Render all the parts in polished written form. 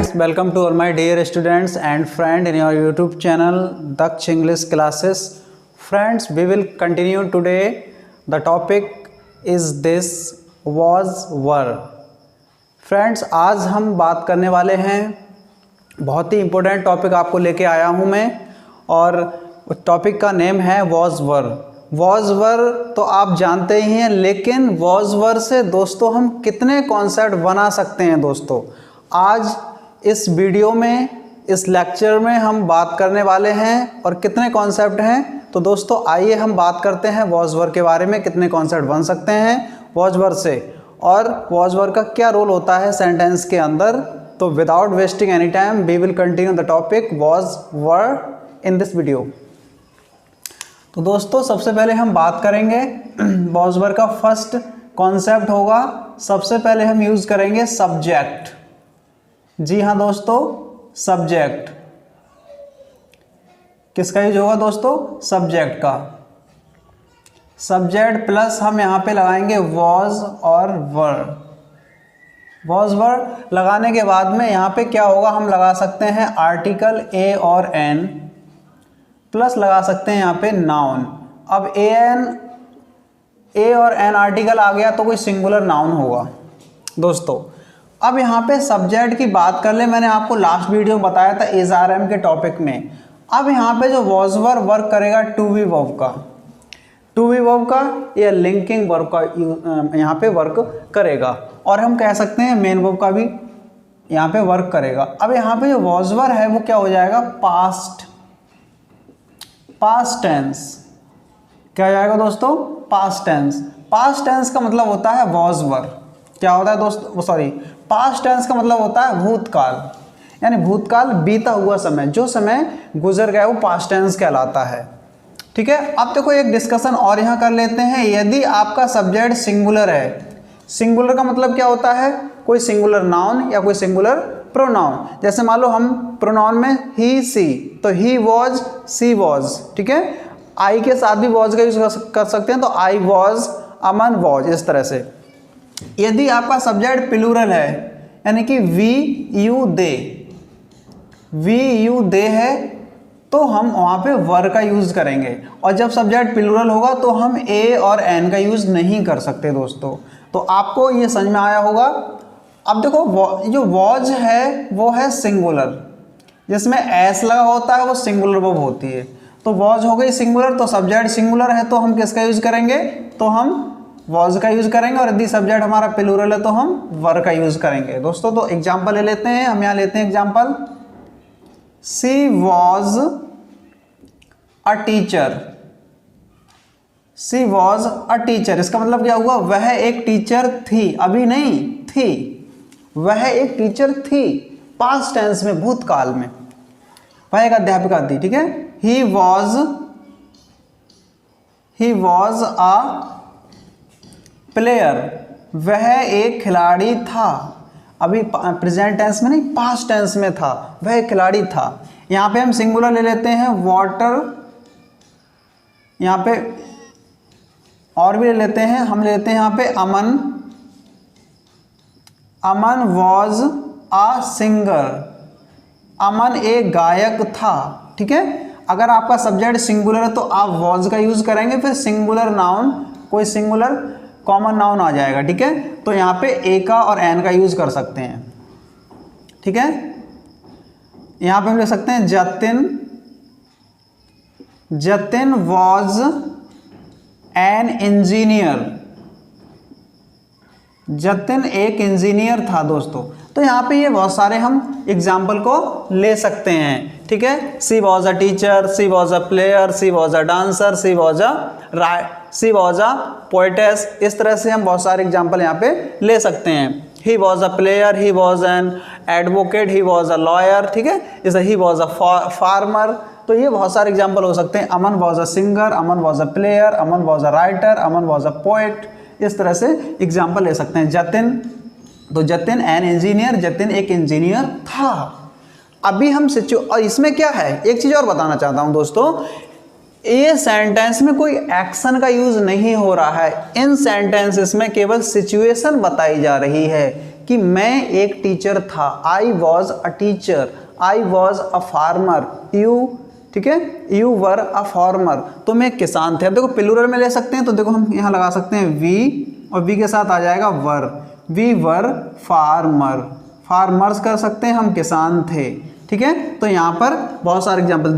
friends, welcome to all my dear students and friend in your YouTube channel Daksh English Classes. Friends, we will continue today. The topic is this was were. Friends, आज हम बात करने वाले हैं, बहुत ही important topic आपको लेके आया हूँ मैं, और टॉपिक का नेम है वॉज वर। वॉज वर तो आप जानते ही हैं, लेकिन वॉज वर से दोस्तों हम कितने कॉन्सेप्ट बना सकते हैं दोस्तों, आज इस वीडियो में, इस लेक्चर में हम बात करने वाले हैं। और कितने कॉन्सेप्ट हैं तो दोस्तों आइए हम बात करते हैं वॉज वर के बारे में, कितने कॉन्सेप्ट बन सकते हैं वॉज वर से, और वॉज वर का क्या रोल होता है सेंटेंस के अंदर। तो without wasting any time we will continue the topic was were in this video. तो दोस्तों सबसे पहले हम बात करेंगे वॉज वर का फर्स्ट कॉन्सेप्ट होगा, सबसे पहले हम यूज़ करेंगे सब्जेक्ट। जी हाँ दोस्तों, सब्जेक्ट किसका यूज होगा दोस्तों? सब्जेक्ट का। सब्जेक्ट प्लस हम यहाँ पे लगाएंगे वॉज और वर। वॉज वर लगाने के बाद में यहाँ पे क्या होगा, हम लगा सकते हैं आर्टिकल ए और एन, प्लस लगा सकते हैं यहाँ पे नाउन। अब ए और एन आर्टिकल आ गया तो कोई सिंगुलर नाउन होगा दोस्तों। अब यहाँ पे सब्जेक्ट की बात कर ले, मैंने आपको लास्ट वीडियो में बताया था इज आर एम के टॉपिक में। अब यहाँ पे जो वॉज वर वर्क करेगा टू बी वर्ब का, टू बी वर्ब का या लिंकिंग वर्ब का यहाँ पे वर्क करेगा, और हम कह सकते हैं मेन वर्ब का भी यहाँ पे वर्क करेगा। अब यहाँ पे जो वॉज वर है वो क्या हो जाएगा? Past tense. क्या हो जाएगा दोस्तों? Past tense. पास्ट टेंस का मतलब होता है वॉज वर। क्या होता है दोस्तों? सॉरी, पास्ट टेंस का मतलब होता है भूतकाल, यानी भूतकाल बीता हुआ समय, जो समय गुजर गया वो पास्ट टेंस कहलाता है। ठीक है, अब देखो एक डिस्कशन और यहाँ कर लेते हैं। यदि आपका सब्जेक्ट सिंगुलर है, सिंगुलर का मतलब क्या होता है? कोई सिंगुलर नाउन या कोई सिंगुलर प्रोनाउन। जैसे मान लो हम प्रोनाउन में ही सी, तो ही वॉज, सी वॉज। ठीक है, आई के साथ भी वॉज का यूज कर सकते हैं, तो आई वॉज, अमन वॉज, इस तरह से। यदि आपका सब्जेक्ट प्लूरल है, यानी कि we you they, we you they है, तो हम वहाँ पे वर का यूज़ करेंगे। और जब सब्जेक्ट प्लूरल होगा तो हम ए और एन का यूज़ नहीं कर सकते दोस्तों। तो आपको ये समझ में आया होगा। अब देखो जो वॉज है वो है सिंगुलर, जिसमें एस लगा होता है वो सिंगुलर वर्ब होती है। तो वॉज हो गई सिंगुलर, तो सब्जेक्ट सिंगुलर है तो हम किसका यूज़ करेंगे? तो हम वॉज का यूज़ करेंगे। और यदि सब्जेक्ट हमारा प्लूरल है तो हम वर का यूज़ करेंगे दोस्तों। तो एग्जाम्पल ले लेते हैं, हम यहाँ लेते हैं example, she was a teacher. She was a teacher, इसका मतलब क्या हुआ? वह एक टीचर थी, अभी नहीं थी, वह एक टीचर थी, पास्ट टेंस में, भूतकाल में, वह एक अध्यापिका थी। ठीक है, ही वॉज अ प्लेयर, वह एक खिलाड़ी था, अभी प्रेजेंट टेंस में नहीं, पास्ट टेंस में था, वह एक खिलाड़ी था। यहाँ पे हम सिंगुलर ले लेते हैं वाटर, यहाँ पे और भी ले लेते हैं, हम ले लेते हैं यहाँ पे अमन, अमन वॉज अ सिंगर, अमन एक गायक था। ठीक है, अगर आपका सब्जेक्ट सिंगुलर है तो आप वॉज का यूज करेंगे, फिर सिंगुलर नाउन, कोई सिंगुलर कॉमन नाउन आ जाएगा। ठीक है, तो यहाँ पे ए का और एन का यूज कर सकते हैं। ठीक है, यहाँ पे हम लिख सकते हैं Jatin was an engineer, Jatin एक इंजीनियर था दोस्तों। तो यहाँ पे ये बहुत सारे हम एग्जाम्पल को ले सकते हैं। ठीक है, she was a teacher, she was a player, she was a dancer, she was a poetess, इस तरह से हम बहुत सारे एग्जाम्पल यहाँ पे ले सकते हैं। He was a player, he was an advocate, he was a lawyer. ठीक है, जैसे ही वॉज अ फार्मर। तो ये बहुत सारे एग्जाम्पल हो सकते हैं। Aman was a singer, Aman was a player, Aman was a writer, Aman was a poet, इस तरह से एग्जाम्पल ले सकते हैं। जतिन, तो जतिन एन इंजीनियर, जतिन एक इंजीनियर था। अभी हम और इसमें क्या है, एक चीज़ और बताना चाहता हूँ दोस्तों, ये सेंटेंस में कोई एक्शन का यूज नहीं हो रहा है, इन सेंटेंसेस में केवल सिचुएशन बताई जा रही है कि मैं एक टीचर था, I was a teacher, I was a farmer, you, ठीक है, यू वर अ फार्मर, तो मैं किसान थे। अब देखो प्लूरल में ले सकते हैं, तो देखो हम यहाँ लगा सकते हैं वी, और वी के साथ आ जाएगा वर, वी वर फार्मर, फार्मर्स कर सकते हैं हम, किसान थे, ठीक है। तो यहाँ पर बहुत सारे एग्जाम्पल,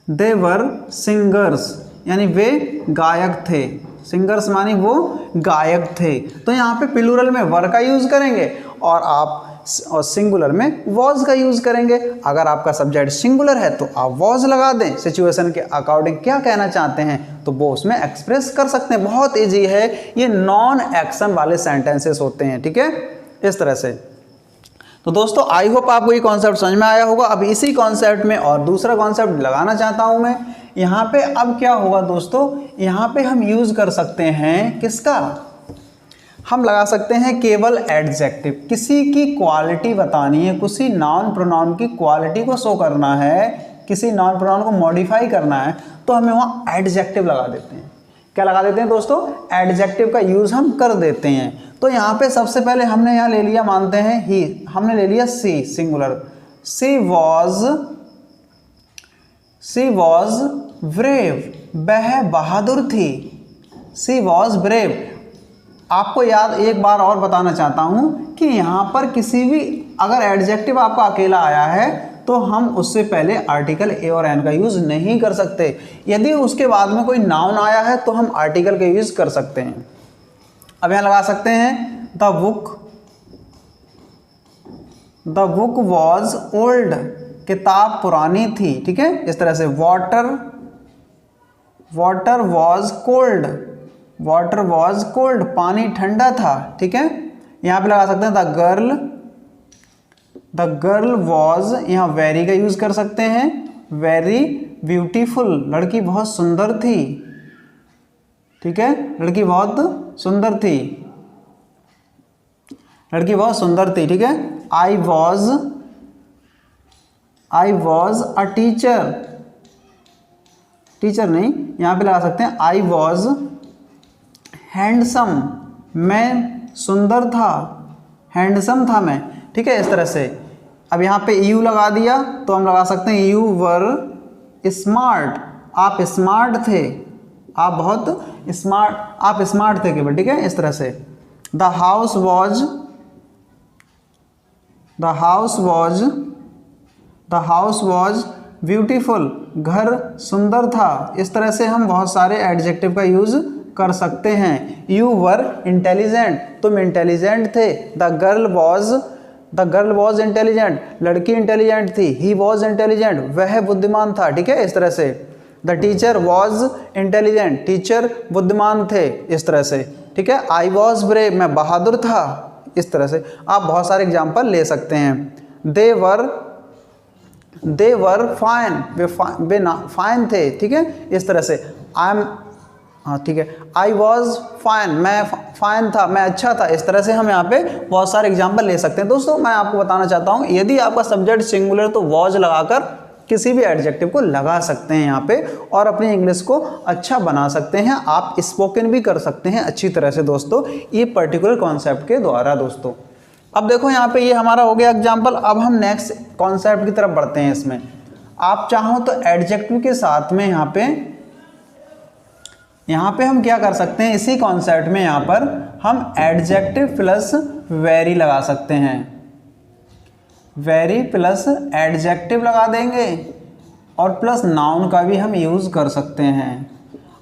दे वर सिंगर्स, यानी वे गायक थे, सिंगर्स मानी वो गायक थे। तो यहाँ पे प्लूरल में वर का यूज करेंगे और आप और सिंगुलर में वॉज का यूज करेंगे। अगर आपका सब्जेक्ट सिंगुलर है तो आप वॉज लगा दें, सिचुएशन के अकॉर्डिंग क्या कहना चाहते हैं तो वो उसमें एक्सप्रेस कर सकते हैं। बहुत इजी है, ये नॉन एक्शन वाले सेंटेंसेस होते हैं, ठीक है, इस तरह से। तो दोस्तों आई होप आपको ये कॉन्सेप्ट समझ में आया होगा। अब इसी कॉन्सेप्ट में और दूसरा कॉन्सेप्ट लगाना चाहता हूं मैं यहाँ पे। अब क्या होगा दोस्तों, यहाँ पे हम यूज कर सकते हैं किसका, हम लगा सकते हैं केवल एडजेक्टिव। किसी की क्वालिटी बतानी है, किसी नाउन प्रोनाउन की क्वालिटी को शो करना है, किसी नाउन प्रोनाउन को मॉडिफाई करना है, तो हमें वहाँ एडजेक्टिव लगा देते हैं। क्या लगा देते हैं दोस्तों, एडजेक्टिव का यूज हम कर देते हैं। तो यहाँ पे सबसे पहले हमने यहाँ ले लिया, मानते हैं ही, हमने ले लिया सी, सिंगुलर, सी वॉज ब्रेव, वह बहादुर थी, सी वॉज ब्रेव। आपको याद एक बार और बताना चाहता हूं कि यहाँ पर किसी भी अगर एडजेक्टिव आपका अकेला आया है तो हम उससे पहले आर्टिकल ए और एन का यूज नहीं कर सकते। यदि उसके बाद में कोई नाउन आया है तो हम आर्टिकल का यूज कर सकते हैं। अब यहाँ लगा सकते हैं द बुक वॉज ओल्ड, किताब पुरानी थी, ठीक है, इस तरह से। वाटर वॉज कोल्ड, पानी ठंडा था, ठीक है। यहाँ पे लगा सकते हैं द गर्ल वॉज, यहाँ वेरी का यूज कर सकते हैं, वेरी ब्यूटीफुल, लड़की बहुत सुंदर थी, ठीक है, लड़की बहुत सुंदर थी, ठीक है। आई वॉज अ टीचर नहीं, यहाँ पे लगा सकते हैं आई वॉज हैंडसम, मैं सुंदर था, हैंडसम था मैं, ठीक है, इस तरह से। अब यहाँ पे यू लगा दिया तो हम लगा सकते हैं यू वर स्मार्ट, आप स्मार्ट थे, आप बहुत स्मार्ट थे केवल, ठीक है, इस तरह से। द हाउस वॉज ब्यूटीफुल, घर सुंदर था। इस तरह से हम बहुत सारे एडजेक्टिव का यूज कर सकते हैं। यू वर इंटेलिजेंट, तुम इंटेलिजेंट थे। द गर्ल वॉज इंटेलिजेंट, लड़की इंटेलिजेंट थी। ही वॉज इंटेलिजेंट, वह बुद्धिमान था, ठीक है, इस तरह से। The teacher was intelligent, teacher बुद्धिमान थे, इस तरह से, ठीक है। आई वॉज ब्रेव, मैं बहादुर था, इस तरह से। आप बहुत सारे एग्जाम्पल ले सकते हैं। दे वर फाइन, वे फाइन थे, ठीक है, इस तरह से। ठीक है, आई वॉज फाइन, मैं फाइन था, मैं अच्छा था, इस तरह से हम यहाँ पे बहुत सारे एग्जाम्पल ले सकते हैं। दोस्तों मैं आपको बताना चाहता हूँ, यदि आपका सब्जेक्ट सिंगुलर तो वॉज लगाकर किसी भी एडजेक्टिव को लगा सकते हैं यहाँ पे और अपनी इंग्लिश को अच्छा बना सकते हैं। आप स्पोकन भी कर सकते हैं अच्छी तरह से दोस्तों, ये पर्टिकुलर कॉन्सेप्ट के द्वारा दोस्तों। अब देखो यहाँ पे ये हमारा हो गया एग्जाम्पल। अब हम नेक्स्ट कॉन्सेप्ट की तरफ बढ़ते हैं। इसमें आप चाहो तो एडजेक्टिव के साथ में यहाँ पे हम क्या कर सकते हैं, इसी कॉन्सेप्ट में यहाँ पर हम एडजेक्टिव प्लस वेरी लगा सकते हैं। वेरी प्लस एडजेक्टिव लगा देंगे और प्लस नाउन का भी हम यूज़ कर सकते हैं।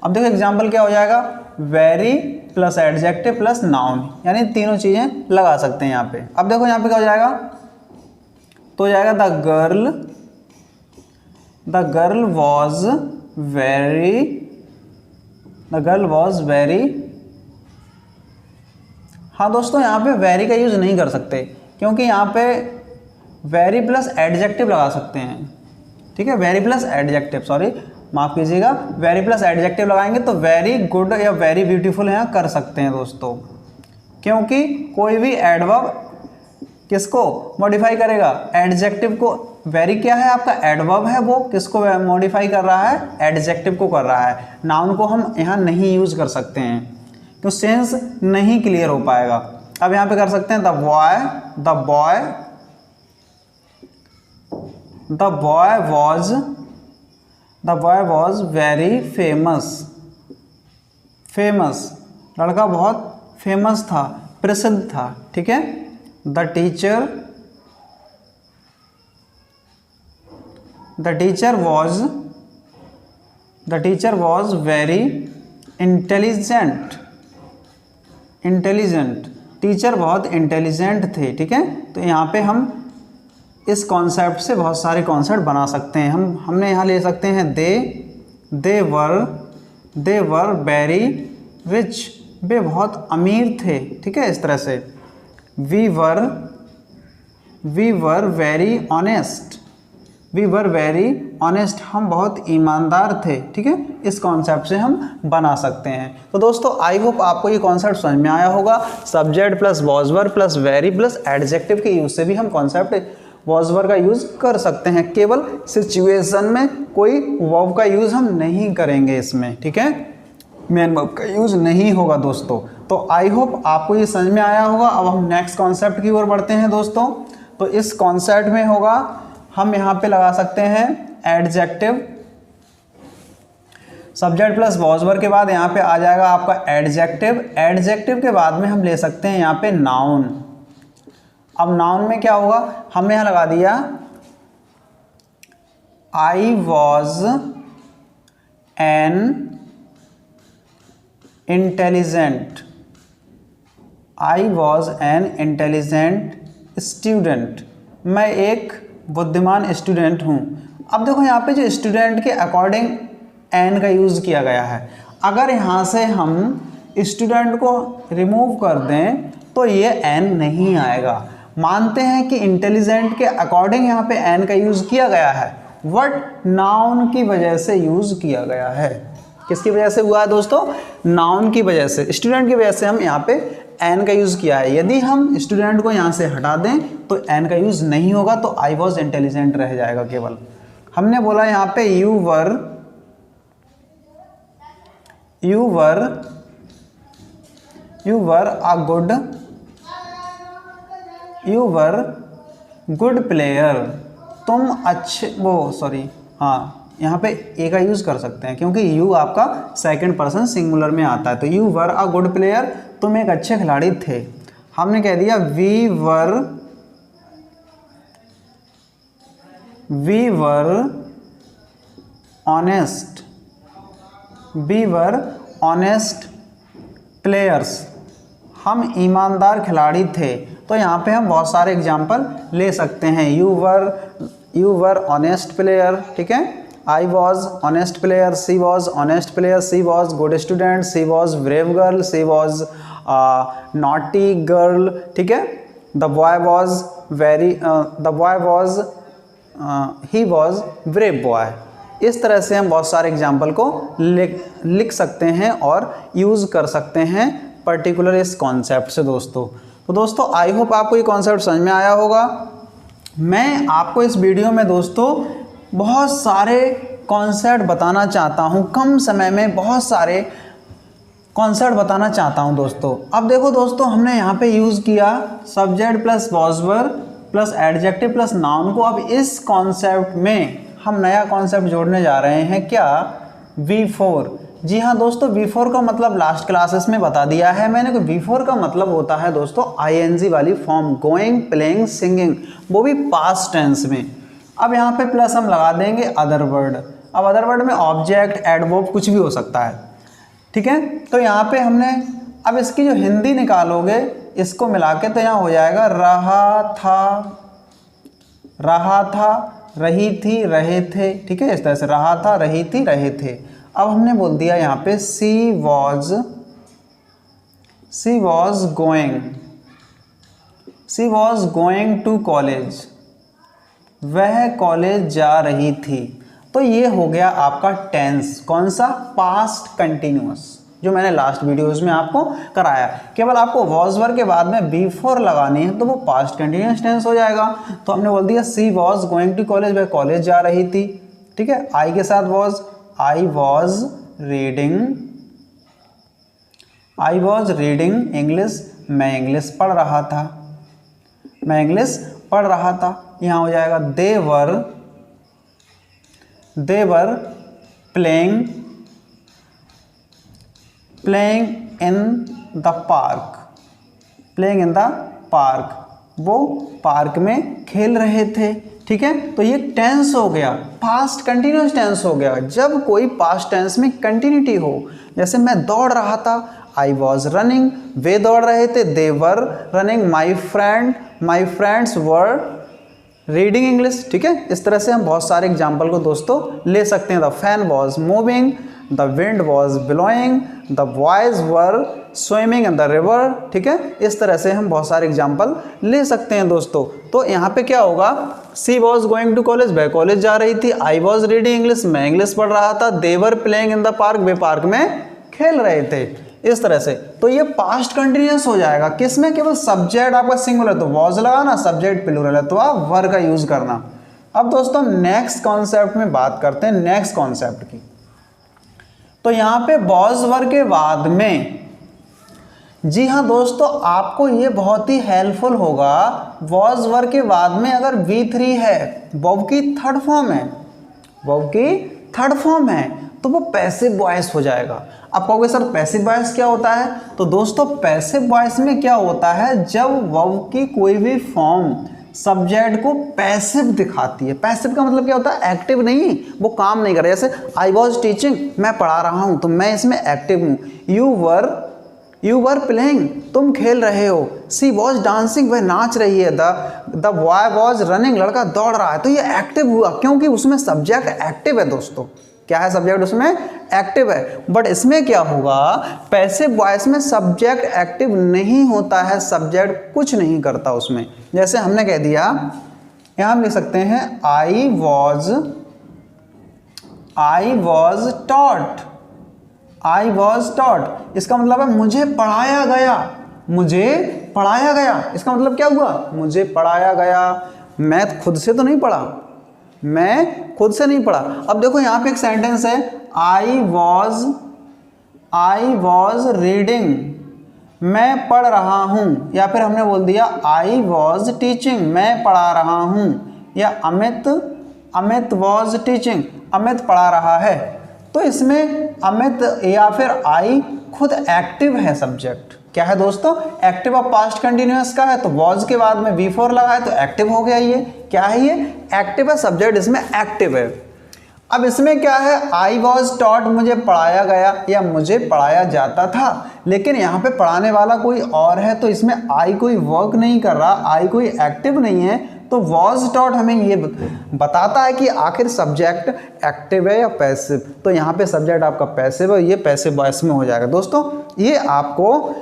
अब देखो एग्जाम्पल क्या हो जाएगा, very plus adjective plus noun, यानी तीनों चीज़ें लगा सकते हैं यहाँ पे। अब देखो यहाँ पे क्या हो जाएगा, तो हो जाएगा द गर्ल वॉज वेरी। हाँ दोस्तों, यहाँ पे वेरी का यूज़ नहीं कर सकते क्योंकि यहाँ पे वेरी प्लस एडजेक्टिव लगा सकते हैं, ठीक है, वेरी प्लस एडजेक्टिव, सॉरी माफ़ कीजिएगा, वेरी प्लस एडजेक्टिव लगाएंगे तो वेरी गुड या वेरी ब्यूटीफुल यहाँ कर सकते हैं दोस्तों, क्योंकि कोई भी एडवर्ब किसको मॉडिफाई करेगा, एडजेक्टिव को। वेरी क्या है आपका, एडवर्ब है, वो किसको मॉडिफाई कर रहा है, एडजेक्टिव को कर रहा है। नाउन को हम यहाँ नहीं यूज़ कर सकते हैं तो सेंस नहीं क्लियर हो पाएगा। अब यहाँ पे कर सकते हैं the boy was very famous, लड़का बहुत फेमस था, प्रसिद्ध था, ठीक है। The teacher was very intelligent, teacher बहुत इंटेलिजेंट थे, ठीक है। तो यहाँ पे हम इस कॉन्सेप्ट से बहुत सारे कॉन्सेप्ट बना सकते हैं। हमने यहाँ ले सकते हैं दे वर वेरी रिच, वे बहुत अमीर थे, ठीक है, इस तरह से। वी वर वेरी ऑनेस्ट, हम बहुत ईमानदार थे, ठीक है। इस कॉन्सेप्ट से हम बना सकते हैं। तो दोस्तों आई होप आपको ये कॉन्सेप्ट समझ में आया होगा। Subject plus was verb plus very plus adjective के यूज से भी हम कॉन्सेप्ट वॉज वर्ब का यूज कर सकते हैं। केवल सिचुएशन में कोई वर्ब का यूज हम नहीं करेंगे इसमें, ठीक है, मेन वर्ब का यूज नहीं होगा दोस्तों। तो आई होप आपको ये समझ में आया होगा। अब हम नेक्स्ट कॉन्सेप्ट की ओर बढ़ते हैं दोस्तों। तो इस कॉन्सेप्ट में होगा, हम यहाँ पे लगा सकते हैं adjective. Subject plus was verb के बाद यहाँ पे आ जाएगा आपका एडजेक्टिव। एडजेक्टिव के बाद में हम ले सकते हैं यहाँ पे नाउन। अब नाउन में क्या होगा, हमने यहाँ लगा दिया I was an intelligent student, मैं एक बुद्धिमान स्टूडेंट हूँ। अब देखो यहाँ पे जो स्टूडेंट के अकॉर्डिंग एन का यूज़ किया गया है। अगर यहाँ से हम स्टूडेंट को रिमूव कर दें तो ये एन नहीं आएगा। मानते हैं कि इंटेलिजेंट के अकॉर्डिंग यहाँ पे एन का यूज़ किया गया है, बट नाउन की वजह से यूज़ किया गया है। किसकी वजह से हुआ है दोस्तों? नाउन की वजह से, स्टूडेंट की वजह से हम यहाँ पे एन का यूज़ किया है। यदि हम स्टूडेंट को यहाँ से हटा दें तो एन का यूज़ नहीं होगा, तो आई वॉज इंटेलिजेंट रह जाएगा केवल। हमने बोला यहाँ पे यू वर गुड प्लेयर, तुम अच्छे यहाँ पे ए का यूज़ कर सकते हैं क्योंकि यू आपका सेकंड पर्सन सिंगुलर में आता है। तो you were a good player, तुम एक अच्छे खिलाड़ी थे। हमने कह दिया वी वर ऑनेस्ट प्लेयर्स, हम ईमानदार खिलाड़ी थे। तो यहाँ पे हम बहुत सारे एग्जाम्पल ले सकते हैं। यू वर ऑनेस्ट प्लेयर, ठीक है। I was honest player, she was honest player, she was good student, she was brave girl, she was naughty girl, ठीक है। The boy was he was brave boy। इस तरह से हम बहुत सारे एग्जाम्पल को लिख सकते हैं और यूज़ कर सकते हैं पर्टिकुलर इस कॉन्सेप्ट से दोस्तों। तो दोस्तों आई होप आपको ये कॉन्सेप्ट समझ में आया होगा। मैं आपको इस वीडियो में दोस्तों बहुत सारे कॉन्सेप्ट बताना चाहता हूँ, कम समय में बहुत सारे कॉन्सेप्ट बताना चाहता हूँ दोस्तों। अब देखो दोस्तों, हमने यहाँ पे यूज़ किया subject plus was verb plus adjective plus noun को। अब इस कॉन्सेप्ट में हम नया कॉन्सेप्ट जोड़ने जा रहे हैं, क्या? V4। जी हाँ दोस्तों, V4 का मतलब लास्ट क्लासेस में बता दिया है मैंने कि V4 का मतलब होता है दोस्तों ING वाली फॉर्म, गोइंग, प्लेइंग, सिंगिंग, वो भी पास्ट टेंस में। अब यहाँ पे प्लस हम लगा देंगे अदर वर्ड। अब अदर वर्ड में ऑब्जेक्ट, एडवर्ब कुछ भी हो सकता है, ठीक है। तो यहाँ पे हमने अब इसकी जो हिंदी निकालोगे इसको मिला के, तो यहाँ हो जाएगा रहा था, रही थी, रहे थे, ठीक है। इस तरह से रहा था, रही थी, रहे थे। अब हमने बोल दिया यहाँ पे सी वॉज गोइंग टू कॉलेज, वह कॉलेज जा रही थी। तो ये हो गया आपका टेंस, कौन सा? पास्ट कंटिन्यूअस, जो मैंने लास्ट वीडियोस में आपको कराया। केवल आपको वॉज वर्ब के बाद में V4 लगानी है तो वो पास्ट कंटिन्यूअस टेंस हो जाएगा। तो हमने बोल दिया सी वॉज गोइंग टू कॉलेज, वह कॉलेज जा रही थी, ठीक है। आई के साथ was, I I was reading English, मैं इंग्लिश पढ़ रहा था, मैं इंग्लिश पढ़ रहा था। यहाँ हो जाएगा they were playing in the park, playing in the park, वो पार्क में खेल रहे थे। ठीक है, तो ये टेंस हो गया, पास्ट कंटिन्यूस टेंस हो गया। जब कोई पास्ट टेंस में कंटिन्यूटी हो, जैसे मैं दौड़ रहा था, आई वॉज रनिंग, वे दौड़ रहे थे, they were running, my friends were reading English. ठीक है, इस तरह से हम बहुत सारे एग्जाम्पल को दोस्तों ले सकते हैं। The fan was moving, the wind was blowing, the boys were swimming in the river. ठीक है, इस तरह से हम बहुत सारे एग्जाम्पल ले सकते हैं दोस्तों। तो यहाँ पे क्या होगा, she was going to college, वह कॉलेज जा रही थी, आई वॉज रीडिंग इंग्लिश, मैं इंग्लिश पढ़ रहा था, they were playing in the park, वे पार्क में खेल रहे थे। इस तरह से तो ये पास्ट कंटिन्यूअस हो जाएगा। किसमें, केवल सब्जेक्ट आपका सिंगुलर तो वॉज लगाना, सब्जेक्ट प्लूरल है तो आप वर का यूज करना। अब दोस्तों नेक्स्ट कॉन्सेप्ट में बात करते हैं, नेक्स्ट कॉन्सेप्ट की। तो यहाँ पे वॉज वर के बाद में, जी हाँ दोस्तों, आपको ये बहुत ही हेल्पफुल होगा। वॉज वर के बाद में अगर V3 है, वर्ब की थर्ड फॉर्म है, वर्ब की थर्ड फॉर्म है, तो वो पैसिव वॉइस हो जाएगा। आप कहोगे सर पैसिव वॉइस क्या होता है? तो दोस्तों पैसिव वॉइस में क्या होता है, जब वर्ब की कोई भी फॉर्म सब्जेक्ट को पैसिव दिखाती है। पैसिव का मतलब क्या होता है, एक्टिव नहीं, वो काम नहीं कर रहा। जैसे आई वॉज टीचिंग, मैं पढ़ा रहा हूँ, तो मैं इसमें एक्टिव हूँ। यू वर प्लेइंग, तुम खेल रहे हो। सी वॉज डांसिंग, वह नाच रही है। द बॉय वॉज रनिंग, लड़का दौड़ रहा है। तो ये एक्टिव हुआ क्योंकि उसमें सब्जेक्ट एक्टिव है दोस्तों। क्या है, सब्जेक्ट उसमें एक्टिव है। बट इसमें क्या होगा, पैसिव वॉइस में सब्जेक्ट एक्टिव नहीं होता है, सब्जेक्ट कुछ नहीं करता उसमें। जैसे हमने कह दिया, यहां हम लिख सकते हैं आई वॉज टॉट, इसका मतलब है मुझे पढ़ाया गया, मुझे पढ़ाया गया। इसका मतलब क्या हुआ, मुझे पढ़ाया गया। मैं खुद से तो नहीं पढ़ा, मैं खुद से नहीं पढ़ा। अब देखो यहाँ पे एक सेंटेंस है, आई वॉज रीडिंग, मैं पढ़ रहा हूँ। या फिर हमने बोल दिया आई वॉज टीचिंग, मैं पढ़ा रहा हूँ। या अमित वॉज टीचिंग, अमित पढ़ा रहा है। तो इसमें अमित या फिर आई खुद एक्टिव है, सब्जेक्ट क्या है दोस्तों, एक्टिव। ऑफ पास्ट कंटिन्यूअस का है तो वॉज के बाद में V4 लगा है तो एक्टिव हो गया। ये क्या है, ये एक्टिव है, सब्जेक्ट इसमें एक्टिव है। अब इसमें क्या है, आई वॉज टॉट, मुझे पढ़ाया गया या मुझे पढ़ाया जाता था। लेकिन यहाँ पे पढ़ाने वाला कोई और है, तो इसमें आई कोई वर्क नहीं कर रहा, आई कोई एक्टिव नहीं है। तो वॉज टॉट हमें ये बताता है कि आखिर सब्जेक्ट एक्टिव है या पैसिव। तो यहाँ पे सब्जेक्ट आपका पैसिव है, ये पैसिव वॉइस में हो जाएगा। दोस्तों ये आपको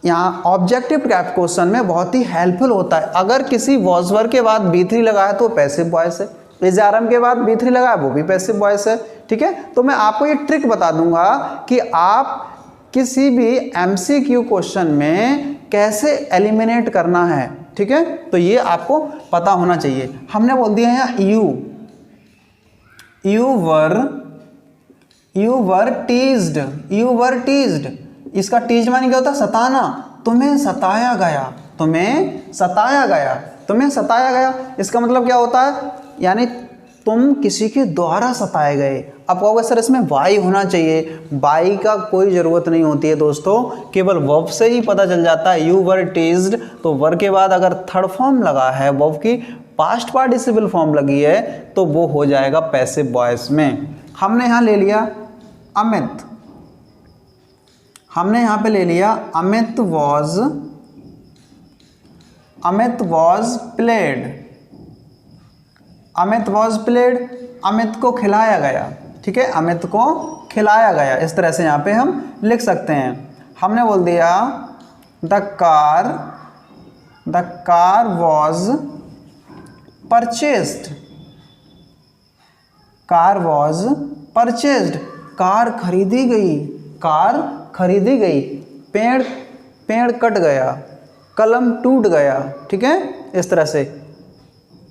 यहाँ ऑब्जेक्टिव टाइप क्वेश्चन में बहुत ही हेल्पफुल होता है। अगर किसी वॉज वर के बाद V3 लगा है तो पैसिव वॉइस है, इज आरएम के बाद V3 लगा है वो भी पैसिव वॉइस है। ठीक है, तो मैं आपको ये ट्रिक बता दूंगा कि आप किसी भी MCQ क्वेश्चन में कैसे एलिमिनेट करना है। ठीक है, तो ये आपको पता होना चाहिए। हमने बोल दिया है यू वर टीज्ड, इसका टीज माने क्या होता है, सताना। तुम्हें सताया गया। इसका मतलब क्या होता है, यानी तुम किसी के द्वारा सताए गए। अब कहोगे सर इसमें वाई होना चाहिए, वाई का कोई ज़रूरत नहीं होती है दोस्तों, केवल वर्ब से ही पता चल जाता है। यू वर टीज्ड, तो वर के बाद अगर थर्ड फॉर्म लगा है, वर्ब की पास्ट पार्टिसिपल फॉर्म लगी है, तो वो हो जाएगा पैसिव वॉइस में। हमने यहाँ ले लिया अमित, हमने यहाँ पे ले लिया अमित वॉज प्लेड, अमित को खिलाया गया। ठीक है, अमित को खिलाया गया। इस तरह से यहाँ पे हम लिख सकते हैं। हमने बोल दिया the car was purchased, car खरीदी गई। पेड़ कट गया, कलम टूट गया। ठीक है, इस तरह से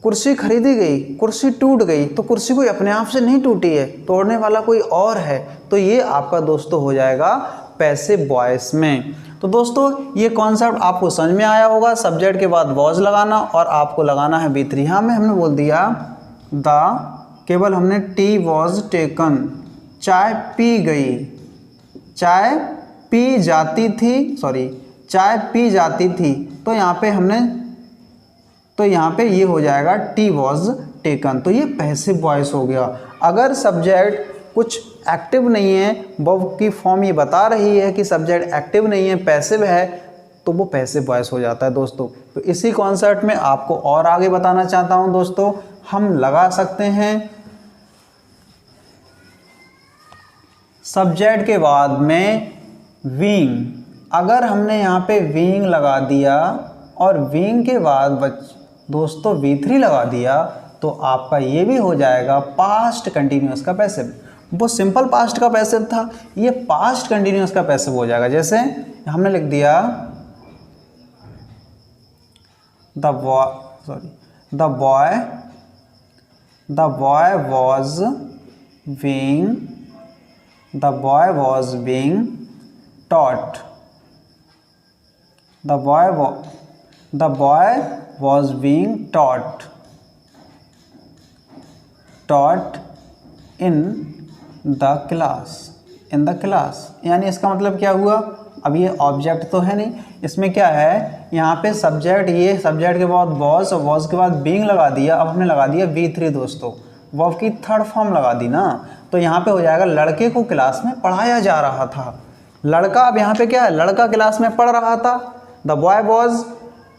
कुर्सी खरीदी गई, कुर्सी टूट गई। तो कुर्सी कोई अपने आप से नहीं टूटी है, तोड़ने वाला कोई और है। तो ये आपका दोस्तों हो जाएगा पैसिव वॉइस में। तो दोस्तों ये कॉन्सेप्ट आपको समझ में आया होगा। सब्जेक्ट के बाद वॉज लगाना और आपको लगाना है V3। यहाँ में हमने बोल दिया केवल हमने टी वॉज टेकन, चाय पी गई, चाय पी जाती थी, चाय पी जाती थी। तो यहाँ पे ये हो जाएगा टी वॉज टेकन। तो ये पैसिव वॉइस हो गया। अगर सब्जेक्ट कुछ एक्टिव नहीं है, वर्ब की फॉर्म ये बता रही है कि सब्जेक्ट एक्टिव नहीं है, पैसिव है, तो वो पैसिव वॉइस हो जाता है दोस्तों। तो इसी कॉन्सेप्ट में आपको और आगे बताना चाहता हूं दोस्तों, हम लगा सकते हैं सब्जेक्ट के बाद में विंग। अगर हमने यहाँ पे विंग लगा दिया और विंग के बाद दोस्तों V3 लगा दिया, तो आपका ये भी हो जाएगा पास्ट कंटिन्यूअस का पैसिव। वो सिंपल पास्ट का पैसिव था, ये पास्ट कंटिन्यूअस का पैसिव हो जाएगा। जैसे हमने लिख दिया the boy was being taught. The boy was being taught in the class. यानी इसका मतलब क्या हुआ, अब ये ऑब्जेक्ट तो है नहीं, इसमें क्या है, यहाँ पे सब्जेक्ट, ये सब्जेक्ट के बाद वॉज और वॉज के बाद बीइंग लगा दिया। अब हमने लगा दिया V3 दोस्तों, वर्ब की थर्ड फॉर्म लगा दी ना। तो यहाँ पे हो जाएगा लड़के को क्लास में पढ़ाया जा रहा था। लड़का, अब यहाँ पे क्या है, लड़का क्लास में पढ़ रहा था। The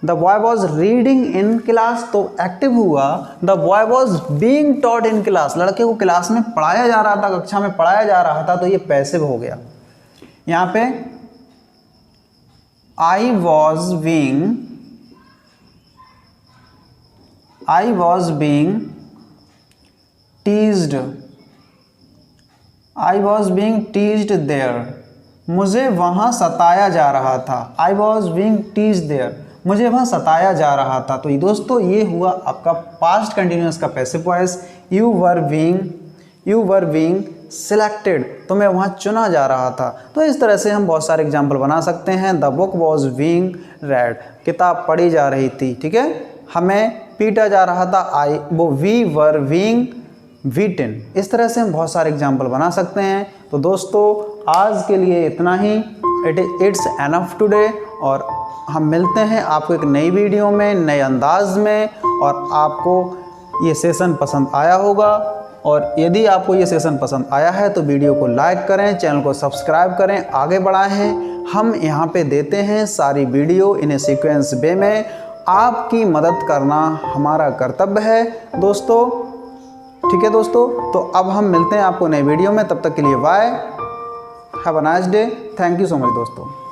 boy was reading in class, तो एक्टिव हुआ। The boy was being taught in class, लड़के को क्लास में पढ़ाया जा रहा था, कक्षा में पढ़ाया जा रहा था, तो ये पैसिव हो गया। यहाँ पे I was being teased there, मुझे वहाँ सताया जा रहा था। I was being teased there, मुझे वहाँ सताया जा रहा था। तो ये दोस्तों ये हुआ आपका पास्ट कंटिन्यूअस का passive voice. You were being selected, तो मैं वहाँ चुना जा रहा था। तो इस तरह से हम बहुत सारे एग्जाम्पल बना सकते हैं। The book was being red, किताब पढ़ी जा रही थी, ठीक है, हमें पीटा जा रहा था, वी वर बीइंग बीटन। इस तरह से हम बहुत सारे एग्जाम्पल बना सकते हैं। तो दोस्तों आज के लिए इतना ही, इट्स एनफ टुडे, और हम मिलते हैं आपको एक नई वीडियो में, नए अंदाज में। और आपको ये सेशन पसंद आया होगा, और यदि आपको ये सेशन पसंद आया है तो वीडियो को लाइक करें, चैनल को सब्सक्राइब करें, आगे बढ़ाएं। हम यहाँ पे देते हैं सारी वीडियो इन्हें सीक्वेंस वे में। आपकी मदद करना हमारा कर्तव्य है दोस्तों, ठीक है दोस्तों। तो अब हम मिलते हैं आपको नई वीडियो में, तब तक के लिए bye, have a nice day, thank you so much दोस्तों।